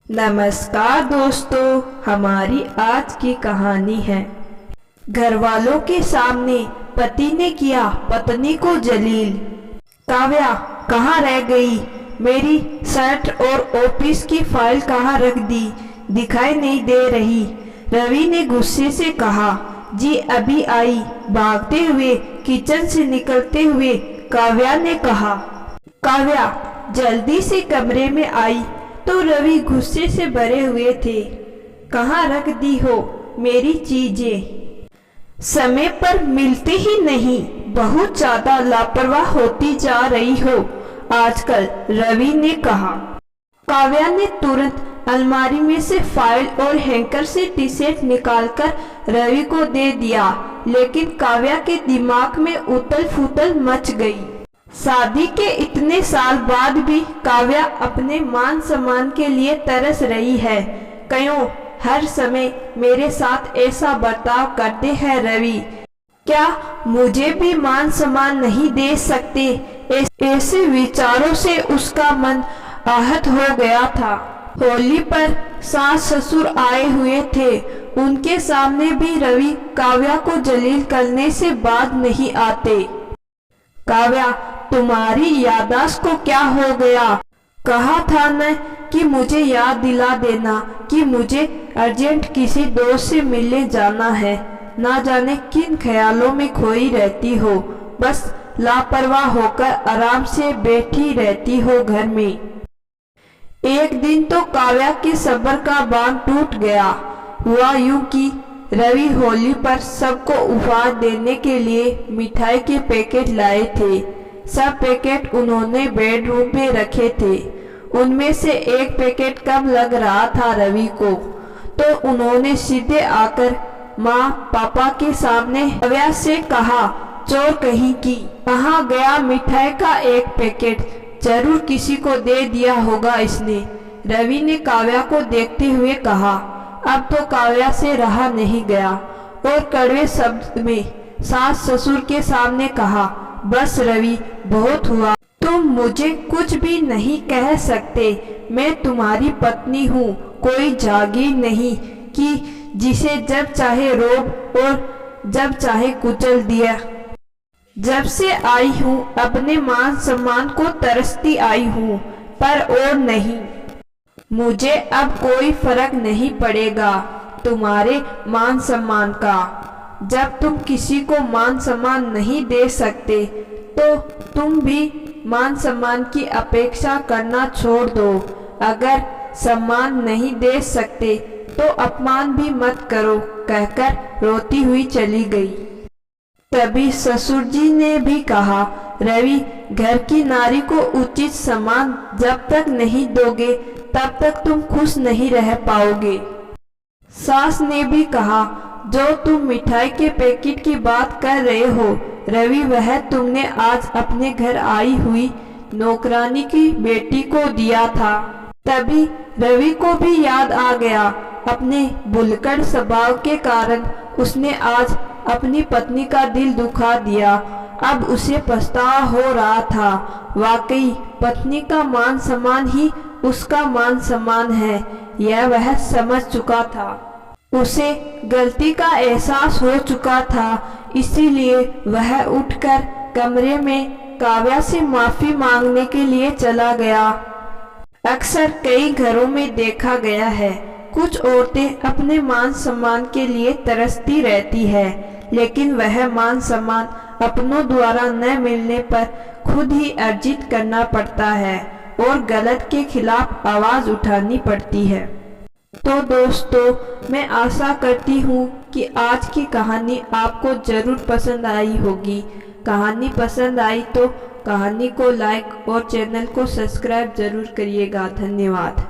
नमस्कार दोस्तों, हमारी आज की कहानी है। घर वालों के सामने पति ने किया पत्नी को जलील। काव्या कहाँ रह गई? मेरी शर्ट और ऑफिस की फाइल कहाँ रख दी? दिखाई नहीं दे रही। रवि ने गुस्से से कहा। जी अभी आई। भागते हुए किचन से निकलते हुए काव्या ने कहा। काव्या जल्दी से कमरे में आई तो रवि गुस्से से भरे हुए थे। कहाँ रख दी हो मेरी चीजें? समय पर मिलते ही नहीं, बहुत ज्यादा लापरवाह होती जा रही हो आजकल, रवि ने कहा। काव्या ने तुरंत अलमारी में से फाइल और हैंकर से टी शर्ट निकालकर रवि को दे दिया, लेकिन काव्या के दिमाग में उथल फुथल मच गई। शादी के इतने साल बाद भी काव्या अपने मान सम्मान के लिए तरस रही है। क्यों हर समय मेरे साथ ऐसा बर्ताव करते हैं रवि? क्या मुझे भी मान सम्मान नहीं दे सकते? ऐसे विचारों से उसका मन आहत हो गया था। होली पर सास ससुर आए हुए थे। उनके सामने भी रवि काव्या को जलील करने से बाज नहीं आते। काव्या तुम्हारी याददाश्त को क्या हो गया? कहा था न कि मुझे याद दिला देना कि मुझे अर्जेंट किसी दोस्त से मिलने जाना है। ना जाने किन ख्यालों में खोई रहती हो, बस लापरवाह होकर आराम से बैठी रहती हो घर में। एक दिन तो काव्या के सब्र का बांध टूट गया। हुआ यूं कि रवि होली पर सबको उपहार देने के लिए मिठाई के पैकेट लाए थे। सब पैकेट उन्होंने बेडरूम में रखे थे। उनमें से एक पैकेट कम लग रहा था रवि को, तो उन्होंने सीधे आकर माँ पापा के सामने काव्या से कहा, चोर कहीं की, कहाँ गया मिठाई का एक पैकेट? जरूर किसी को दे दिया होगा इसने, रवि ने काव्या को देखते हुए कहा। अब तो काव्या से रहा नहीं गया और कड़वे शब्द में सास ससुर के सामने कहा, बस रवि बहुत हुआ। तुम मुझे कुछ भी नहीं कह सकते। मैं तुम्हारी पत्नी हूँ, कोई जागीर नहीं कि जिसे जब चाहे रोब और जब चाहे कुचल दिया। जब से आई हूँ अपने मान सम्मान को तरसती आई हूँ, पर और नहीं। मुझे अब कोई फर्क नहीं पड़ेगा तुम्हारे मान सम्मान का। जब तुम किसी को मान सम्मान नहीं दे सकते तो तुम भी मान सम्मान की अपेक्षा करना छोड़ दो। अगर सम्मान नहीं दे सकते तो अपमान भी मत करो, कहकर रोती हुई चली गई। तभी ससुर जी ने भी कहा, रवि घर की नारी को उचित सम्मान जब तक नहीं दोगे तब तक तुम खुश नहीं रह पाओगे। सास ने भी कहा, जो तुम मिठाई के पैकेट की बात कर रहे हो रवि, वह तुमने आज अपने घर आई हुई नौकरानी की बेटी को दिया था। तभी रवि को भी याद आ गया, अपने भुलक्कड़ स्वभाव के कारण उसने आज अपनी पत्नी का दिल दुखा दिया। अब उसे पछतावा हो रहा था। वाकई पत्नी का मान सम्मान ही उसका मान सम्मान है, यह वह समझ चुका था। उसे गलती का एहसास हो चुका था, इसीलिए वह उठकर कमरे में काव्या से माफी मांगने के लिए चला गया। अक्सर कई घरों में देखा गया है, कुछ औरतें अपने मान सम्मान के लिए तरसती रहती है, लेकिन वह मान सम्मान अपनों द्वारा न मिलने पर खुद ही अर्जित करना पड़ता है और गलत के खिलाफ आवाज उठानी पड़ती है। तो दोस्तों, मैं आशा करती हूँ कि आज की कहानी आपको जरूर पसंद आई होगी। कहानी पसंद आई तो कहानी को लाइक और चैनल को सब्सक्राइब जरूर करिएगा। धन्यवाद।